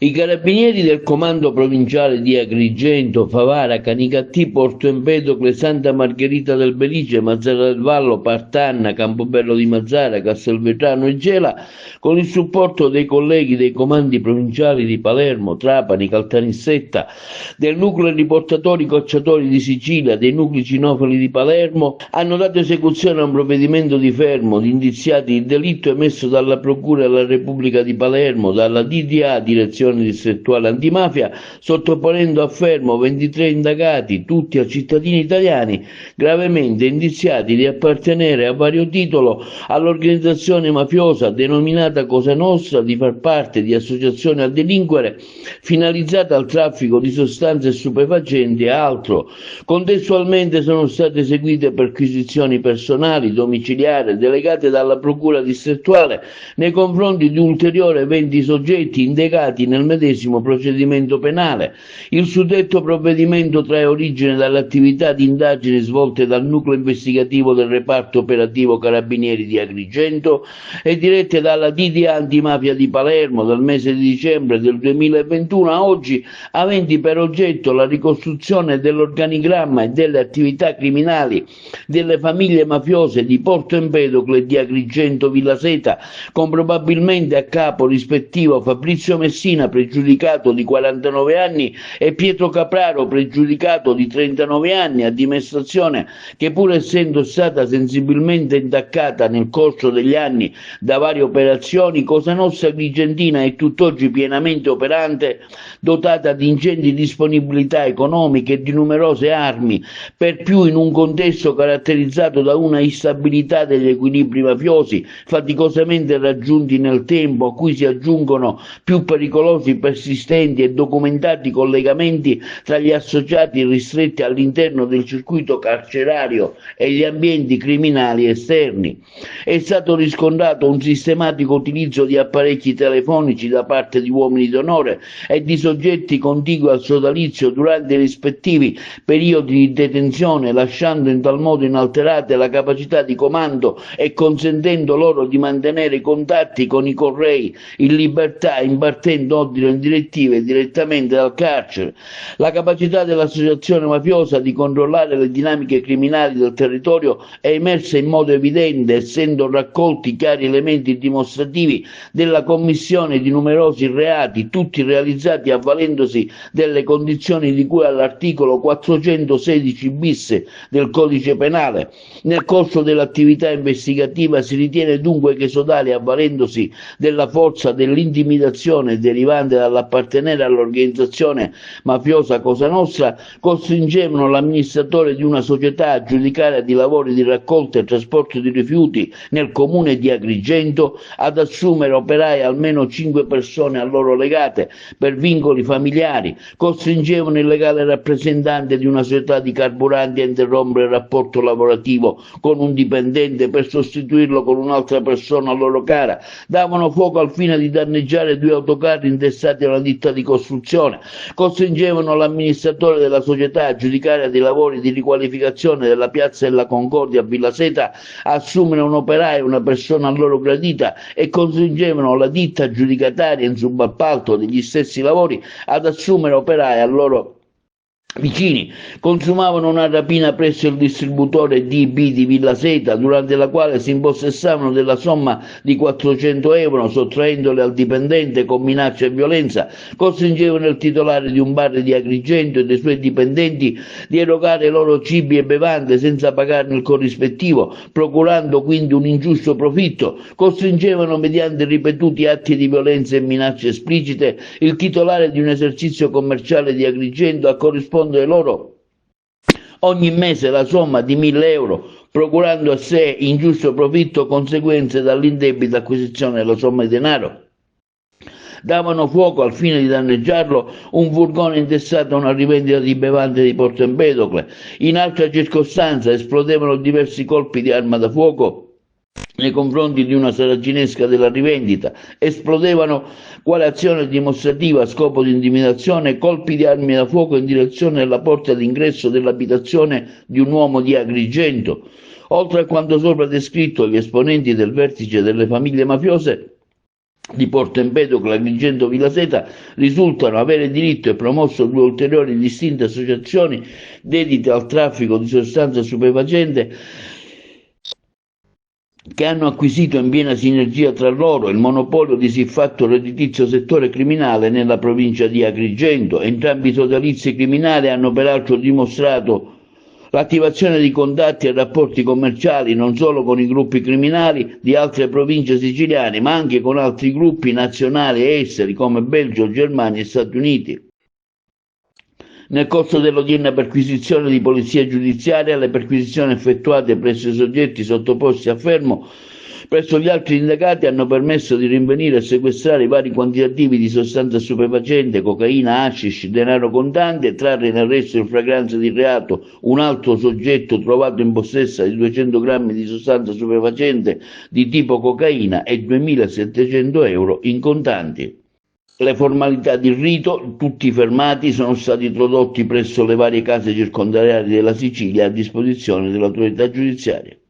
I carabinieri del comando provinciale di Agrigento, Favara, Canicattì, Porto Empedocle, Santa Margherita del Belice, Mazzara del Vallo, Partanna, Campobello di Mazzara, Castelvetrano e Gela, con il supporto dei colleghi dei comandi provinciali di Palermo, Trapani, Caltanissetta, del nucleo riportatori cocciatori di Sicilia, dei nuclei cinofili di Palermo, hanno dato esecuzione a un provvedimento di fermo di indiziati di delitto emesso dalla Procura della Repubblica di Palermo, dalla DDA, Direzione distrettuale antimafia, sottoponendo a fermo 23 indagati, tutti a cittadini italiani, gravemente indiziati di appartenere a vario titolo all'organizzazione mafiosa denominata Cosa Nostra, di far parte di associazione a delinquere finalizzata al traffico di sostanze stupefacenti e altro. Contestualmente sono state eseguite perquisizioni personali, domiciliari, delegate dalla Procura distrettuale nei confronti di ulteriori 20 soggetti indagati nel medesimo procedimento penale. Il suddetto provvedimento trae origine dalle attività di indagine svolte dal nucleo investigativo del reparto operativo Carabinieri di Agrigento e dirette dalla DDA antimafia di Palermo dal mese di dicembre del 2021 a oggi, aventi per oggetto la ricostruzione dell'organigramma e delle attività criminali delle famiglie mafiose di Porto Empedocle e di Agrigento Villaseta, con probabilmente a capo rispettivo Fabrizio Messina, pregiudicato di 49 anni, e Pietro Capraro, pregiudicato di 39 anni, a dimostrazione che, pur essendo stata sensibilmente intaccata nel corso degli anni da varie operazioni, Cosa Nostra Agrigentina è tutt'oggi pienamente operante, dotata di ingenti disponibilità economiche e di numerose armi, per più in un contesto caratterizzato da una instabilità degli equilibri mafiosi, faticosamente raggiunti nel tempo, a cui si aggiungono più pericolosi, persistenti e documentati collegamenti tra gli associati ristretti all'interno del circuito carcerario e gli ambienti criminali esterni. È stato riscontrato un sistematico utilizzo di apparecchi telefonici da parte di uomini d'onore e di soggetti contigui al sodalizio durante i rispettivi periodi di detenzione, lasciando in tal modo inalterate la capacità di comando e consentendo loro di mantenere contatti con i correi in libertà, impartendo ordini e direttive direttamente dal carcere. La capacità dell'associazione mafiosa di controllare le dinamiche criminali del territorio è emersa in modo evidente, essendo raccolti chiari elementi dimostrativi della commissione di numerosi reati, tutti realizzati avvalendosi delle condizioni di cui all'articolo 416 bis del Codice Penale. Nel corso dell'attività investigativa si ritiene dunque che sodali, avvalendosi della forza dell'intimidazione derivante dall'appartenere all'organizzazione mafiosa Cosa Nostra, costringevano l'amministratore di una società aggiudicaria di lavori di raccolta e trasporto di rifiuti nel comune di Agrigento ad assumere operai almeno 5 persone a loro legate per vincoli familiari, costringevano il legale rappresentante di una società di carburanti a interrompere il rapporto lavorativo con un dipendente per sostituirlo con un'altra persona a loro cara, davano fuoco al fine di danneggiare 2 autocarri intestati a una ditta di costruzione, costringevano l'amministratore della società aggiudicaria dei lavori di riqualificazione della piazza della Concordia a Villaseta a assumere un operaio, una persona a loro gradita, e costringevano la ditta aggiudicataria in subappalto degli stessi lavori ad assumere operai a loro vicini. Consumavano una rapina presso il distributore DB di Villaseta, durante la quale si impossessavano della somma di 400 euro, sottraendole al dipendente con minaccia e violenza. Costringevano il titolare di un bar di Agrigento e dei suoi dipendenti di erogare loro cibi e bevande senza pagarne il corrispettivo, procurando quindi un ingiusto profitto. Costringevano, mediante ripetuti atti di violenza e minacce esplicite, il titolare di un esercizio commerciale di Agrigento a corrispondere loro ogni mese la somma di 1.000 euro, procurando a sé ingiusto profitto conseguenze dall'indebita acquisizione della somma di denaro. Davano fuoco, al fine di danneggiarlo, un furgone intestato a una rivendita di bevande di Porto Empedocle. In altra circostanza esplodevano diversi colpi di arma da fuoco nei confronti di una saracinesca della rivendita, esplodevano quale azione dimostrativa a scopo di intimidazione colpi di armi da fuoco in direzione della porta d'ingresso dell'abitazione di un uomo di Agrigento. Oltre a quanto sopra descritto, gli esponenti del vertice delle famiglie mafiose di Porto Empedocle, Agrigento, Vilaseta risultano avere diritto e promosso 2 ulteriori distinte associazioni dedite al traffico di sostanze stupefacente che hanno acquisito in piena sinergia tra loro il monopolio di siffatto redditizio settore criminale nella provincia di Agrigento. Entrambi i sodalizi criminali hanno peraltro dimostrato l'attivazione di contatti e rapporti commerciali non solo con i gruppi criminali di altre province siciliane, ma anche con altri gruppi nazionali e esteri come Belgio, Germania e Stati Uniti. Nel corso dell'odierna perquisizione di polizia giudiziaria, le perquisizioni effettuate presso i soggetti sottoposti a fermo presso gli altri indagati hanno permesso di rinvenire e sequestrare i vari quantitativi di sostanza stupefacente, cocaina, hashish, denaro contante e trarre in arresto in flagranza di reato un altro soggetto trovato in possesso di 200 grammi di sostanza stupefacente di tipo cocaina e 2.700 euro in contanti. Le formalità di rito, tutti i fermati sono stati introdotti presso le varie case circondariali della Sicilia a disposizione dell'autorità giudiziaria.